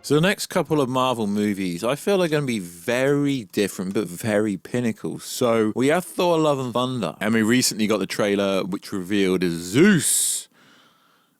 So the next couple of Marvel movies, I feel are going to be very different, but very pinnacle. So we have Thor: Love and Thunder, and we recently got the trailer which revealed Zeus,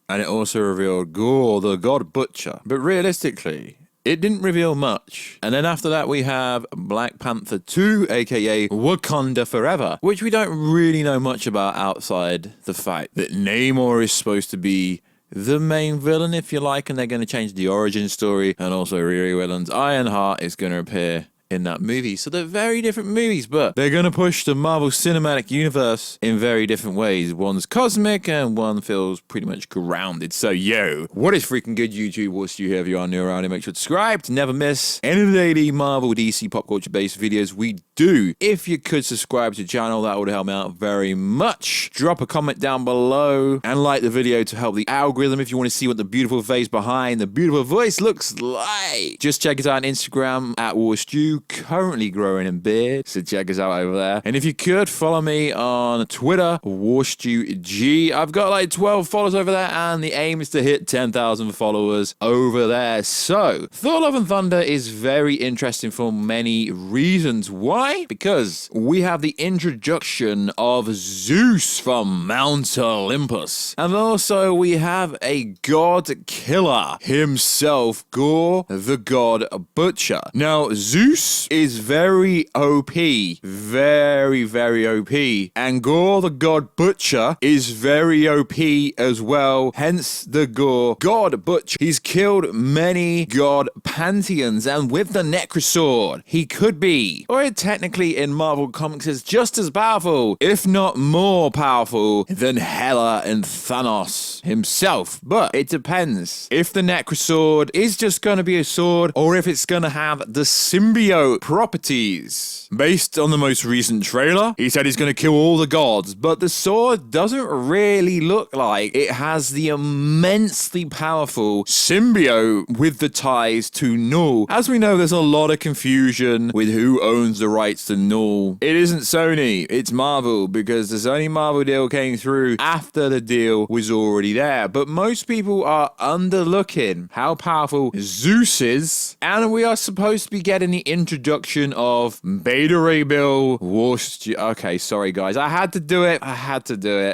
and it also revealed Gorr, the God Butcher. But realistically, it didn't reveal much. And then after that, we have Black Panther 2, aka Wakanda Forever, which we don't really know much about outside the fact that Namor is supposed to be the main villain, if you like, and they're going to change the origin story, and also Riri Williams' Ironheart is going to appear in that movie. So they're very different movies, but they're going to push the Marvel Cinematic Universe in very different ways. One's cosmic and one feels pretty much grounded. So yo, what is freaking good, YouTube? Warstu here. If you are new around here, make sure to subscribe to never miss any of the daily Marvel, DC, pop culture based videos we do. If you could subscribe to the channel, that would help me out very much. Drop a comment down below and like the video to help the algorithm if you want to see what the beautiful face behind the beautiful voice looks like. Just check us out on Instagram at Warstu, currently growing a beard, so check us out over there. And if you could follow me on Twitter, WarstuG. I've got like 12 followers over there, and the aim is to hit 10,000 followers over there. So Thor: Love and Thunder is very interesting for many reasons. Why? Because we have the introduction of Zeus from Mount Olympus, and also we have a god killer himself, Gorr, the God Butcher. Now Zeus is very OP, very OP, and Gorr the God Butcher is very OP as well, hence the Gorr God Butcher. He's killed many god pantheons, and with the Necrosword he could be, or technically in Marvel Comics is just as powerful, if not more powerful than Hela and Thanos himself. But it depends if the Necrosword is just going to be a sword, or if it's going to have the symbiote properties. Based on the most recent trailer, he said he's going to kill all the gods, but the sword doesn't really look like it has the immensely powerful symbiote with the ties to Knull. As we know, there's a lot of confusion with who owns the rights to Knull. It isn't Sony, it's Marvel, because the Sony Marvel deal came through after the deal was already there. But most people are underlooking how powerful Zeus is, and we are supposed to be getting the introduction of Beta Ray Bill Warstu. Okay, sorry guys, I had to do it.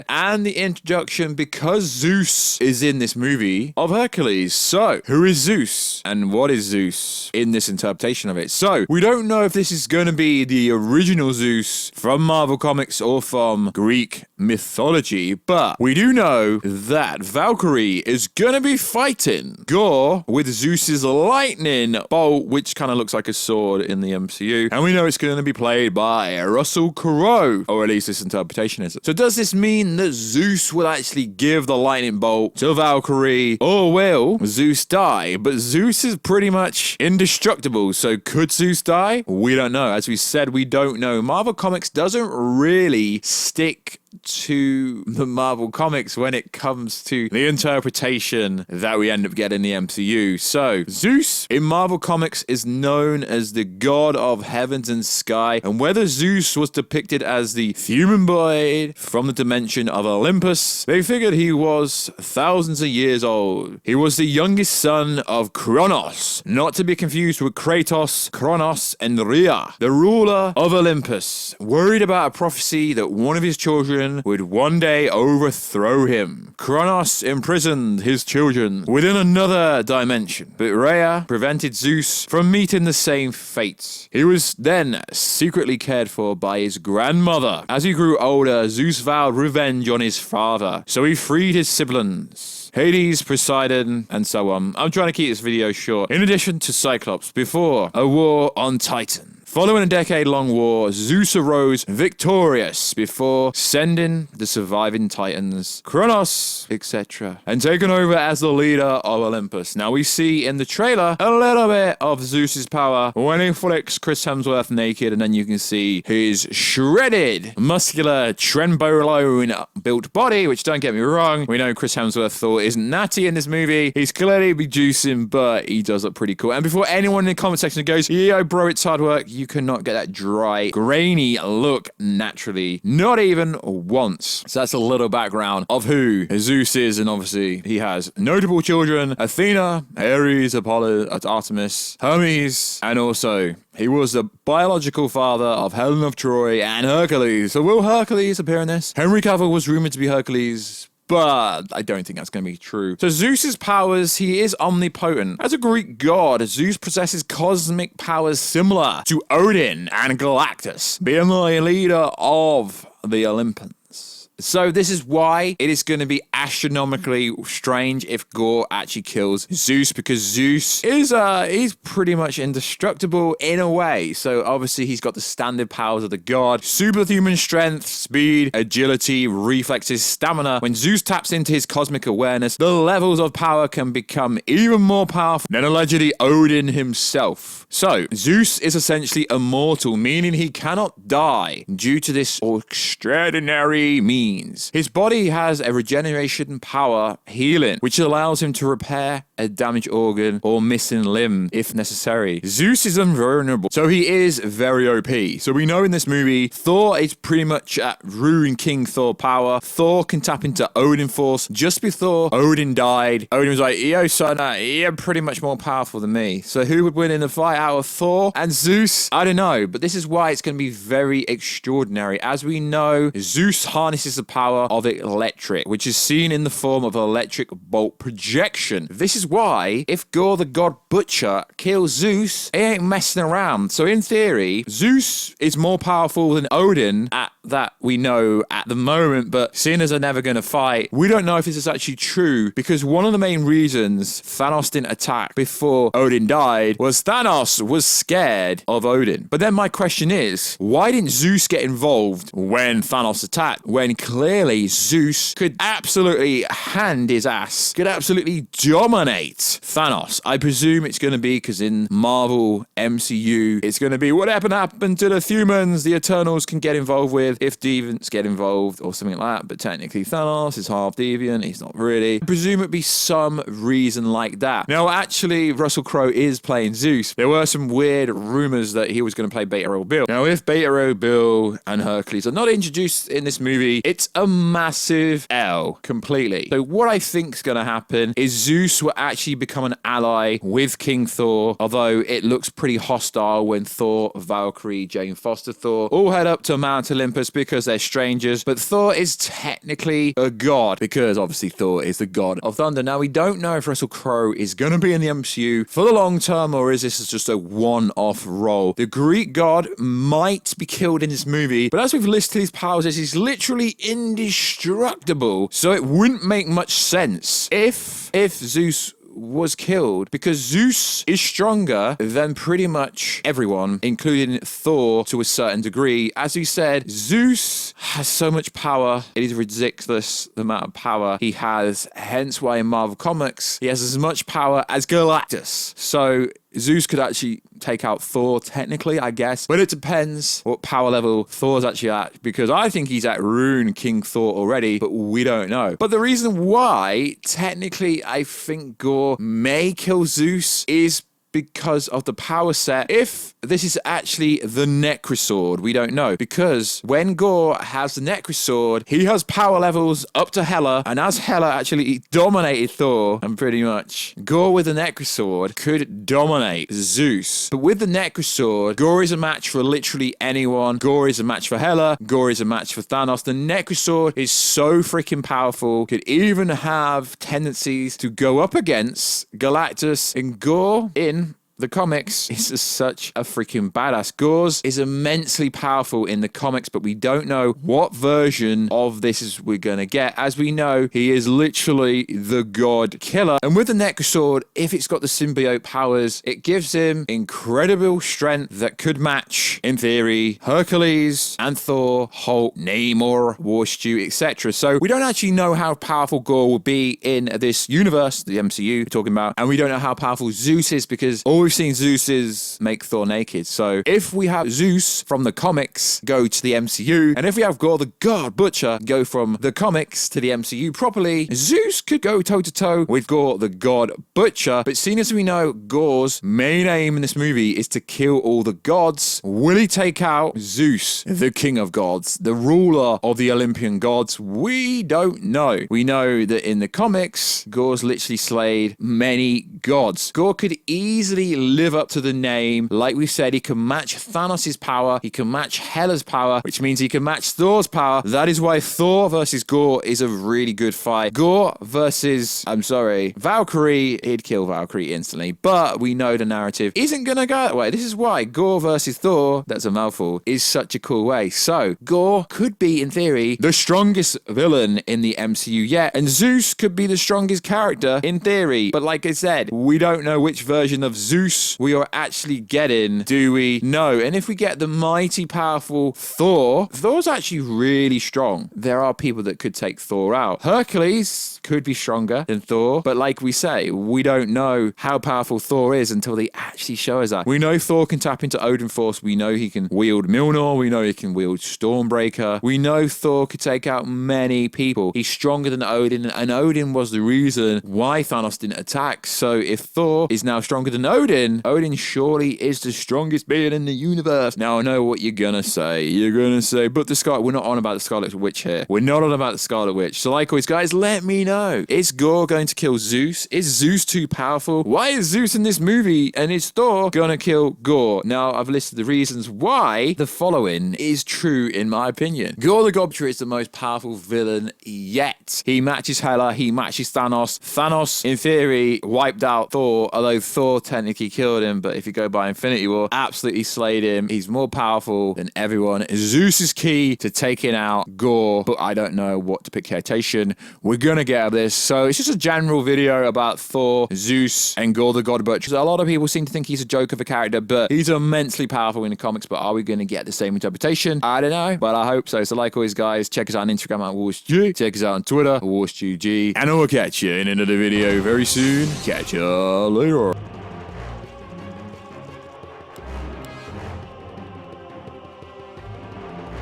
And the introduction, because Zeus is in this movie, of Hercules. So who is Zeus and what is Zeus in this interpretation of it? So we don't know if this is going to be the original Zeus from Marvel Comics or from Greek mythology, but we do know that Valkyrie is going to be fighting Gorr with Zeus's lightning bolt, which kind of looks like a sword in the MCU, and we know it's going to be played by Russel Crowe, or at least this interpretation is. So does this mean that Zeus will actually give the lightning bolt to Valkyrie, or will Zeus die? But Zeus is pretty much indestructible, so could Zeus die? We don't know. As we said, we don't know. Marvel Comics doesn't really stick to the Marvel Comics when it comes to the interpretation that we end up getting in the MCU. So Zeus in Marvel Comics is known as the god of heavens and sky, and whether Zeus was depicted as the human boy from the dimension of Olympus, they figured he was thousands of years old. He was the youngest son of Kronos, not to be confused with Kratos, Kronos, and Rhea, the ruler of Olympus, worried about a prophecy that one of his children would one day overthrow him. Kronos imprisoned his children within another dimension, but Rhea prevented Zeus from meeting the same fate. He was then secretly cared for by his grandmother. As he grew older, Zeus vowed revenge on his father, so he freed his siblings, Hades, Poseidon, and so on. I'm trying to keep this video short. In addition to Cyclops, before a war on Titan. Following a decade-long war, Zeus arose victorious before sending the surviving Titans, Kronos, etc., and taken over as the leader of Olympus. Now we see in the trailer a little bit of Zeus's power when he flicks Chris Hemsworth naked, and then you can see his shredded, muscular, Trenbolone-built body, which, don't get me wrong, we know Chris Hemsworth Thor isn't natty in this movie. He's clearly be juicing, but he does look pretty cool. And before anyone in the comment section goes, yo bro, it's hard work, you you cannot get that dry, grainy look naturally. Not even once. So that's a little background of who Zeus is, and obviously he has notable children: Athena, Ares, Apollo, Artemis, Hermes, and also he was the biological father of Helen of Troy and Hercules. So will Hercules appear in this? Henry Cavill was rumored to be Hercules, but I don't think that's going to be true. So Zeus's powers, he is omnipotent. As a Greek god, Zeus possesses cosmic powers similar to Odin and Galactus, being the leader of the Olympians. So this is why it is going to be astronomically strange if Gorr actually kills Zeus, because Zeus is he's pretty much indestructible in a way. So obviously he's got the standard powers of the god: superhuman strength, speed, agility, reflexes, stamina. When Zeus taps into his cosmic awareness, the levels of power can become even more powerful than allegedly Odin himself. So Zeus is essentially immortal, meaning he cannot die due to this extraordinary means. His body has a regeneration power, healing, which allows him to repair a damaged organ or missing limb if necessary. Zeus is invulnerable, so he is very OP. So we know in this movie, Thor is pretty much at Rune King Thor power. Thor can tap into Odin force. Just before Odin died, Odin was like, yo son, you're pretty much more powerful than me. So who would win in the fight out of Thor and Zeus? I don't know, but this is why it's going to be very extraordinary. As we know, Zeus harnesses the power of electric, which is seen in the form of electric bolt projection. This is why if Gorr the god butcher kills Zeus, he ain't messing around. So in theory, Zeus is more powerful than Odin at that we know at the moment, but seeing as they're never going to fight, we don't know if this is actually true, because one of the main reasons Thanos didn't attack before Odin died was Thanos was scared of Odin. But then my question is, why didn't Zeus get involved when Thanos attacked, when clearly Zeus could absolutely hand his ass, could absolutely dominate Thanos? I presume it's going to be because in Marvel MCU, it's going to be whatever happened to the humans, the Eternals can get involved with if deviants get involved or something like that. But technically Thanos is half deviant, he's not really. I presume it'd be some reason like that. Now actually Russell Crowe is playing Zeus. There were some weird rumors that he was going to play Beta Ray Bill. Now if Beta Ray Bill and Hercules are not introduced in this movie, it's a massive L completely. So what I think is going to happen is Zeus will actually become an ally with King Thor, although it looks pretty hostile when Thor, Valkyrie, Jane Foster Thor all head up to Mount Olympus because they're strangers. But Thor is technically a god because obviously Thor is the god of thunder. Now we don't know if Russell Crowe is going to be in the MCU for the long term, or is this just a one-off role. The Greek god might be killed in this movie, but as we've listed his powers, he's literally indestructible. So it wouldn't make much sense if Zeus was killed, because Zeus is stronger than pretty much everyone, including Thor to a certain degree. As we said, Zeus has so much power. It is ridiculous the amount of power he has, hence why in Marvel Comics he has as much power as Galactus. So Zeus could actually take out Thor, technically, I guess. But it depends what power level Thor's actually at, because I think he's at Rune King Thor already, but we don't know. But the reason why, technically, I think Gorr may kill Zeus is because of the power set. If this is actually the Necrosword, we don't know. Because when Gorr has the Necrosword, he has power levels up to Hela, and as Hela actually dominated Thor, and pretty much Gorr with the Necrosword could dominate Zeus. But with the Necrosword, Gorr is a match for literally anyone. Gorr is a match for Hela. Gorr is a match for Thanos. The Necrosword is so freaking powerful, could even have tendencies to go up against Galactus, and Gorr in the comics is just such a freaking badass. Gorr is immensely powerful in the comics, but we don't know what version of this is we're going to get. As we know, he is literally the god killer. And with the Necrosword, if it's got the symbiote powers, it gives him incredible strength that could match, in theory, Hercules and Thor, Hulk, Namor, Warstu, etc. So we don't actually know how powerful Gorr will be in this universe, the MCU we're talking about, and we don't know how powerful Zeus is, because all we've seen Zeus is make Thor naked. So if we have Zeus from the comics go to the MCU, and if we have Gorr the God Butcher go from the comics to the MCU properly, Zeus could go toe-to-toe with Gorr the God Butcher. But seeing as we know Gorr's main aim in this movie is to kill all the gods, will he take out Zeus, the king of gods, the ruler of the Olympian gods? We don't know. We know that in the comics, Gorr's literally slayed many gods. Gorr could easily live up to the name. Like we said, he can match Thanos' power, he can match Hela's power, which means he can match Thor's power. That is why Thor versus Gorr is a really good fight. Gorr versus, Valkyrie, he'd kill Valkyrie instantly, but we know the narrative isn't gonna go that way. This is why Gorr versus Thor, that's a mouthful, is such a cool way. So Gorr could be, in theory, the strongest villain in the MCU yet, and Zeus could be the strongest character in theory. But like I said, we don't know which version of Zeus we are actually getting, do we? No. And if we get the mighty powerful Thor, Thor's actually really strong. There are people that could take Thor out. Hercules could be stronger than Thor, but like we say, we don't know how powerful Thor is until they actually show us that. We know Thor can tap into Odin Force. We know he can wield Mjolnir. We know he can wield Stormbreaker. We know Thor could take out many people. He's stronger than Odin, and Odin was the reason why Thanos didn't attack. So if Thor is now stronger than Odin, Odin surely is the strongest being in the universe. Now I know what you're gonna say. You're gonna say, but we're not on about the Scarlet Witch here. We're not on about the Scarlet Witch. So like always, guys, let me know. Is Gorr going to kill Zeus? Is Zeus too powerful? Why is Zeus in this movie and is Thor gonna kill Gorr? Now I've listed the reasons why the following is true in my opinion. Gorr the God Butcher is the most powerful villain yet. He matches Hela, he matches Thanos. Thanos, in theory, wiped out Thor, although Thor technically killed him, but if you go by Infinity War, absolutely slayed him. He's more powerful than everyone. Zeus is key to taking out Gorr, but I don't know what depiction we're gonna get of this. So it's just a general video about Thor, Zeus, and Gorr the God Butcher. A lot of people seem to think he's a joke of a character, but he's immensely powerful in the comics. But are we gonna get the same interpretation? I don't know, but I hope so. So like always, guys, check us out on Instagram at Warstu. Check us out on Twitter, WarstuG. And I will catch you in another video very soon. Catch you later.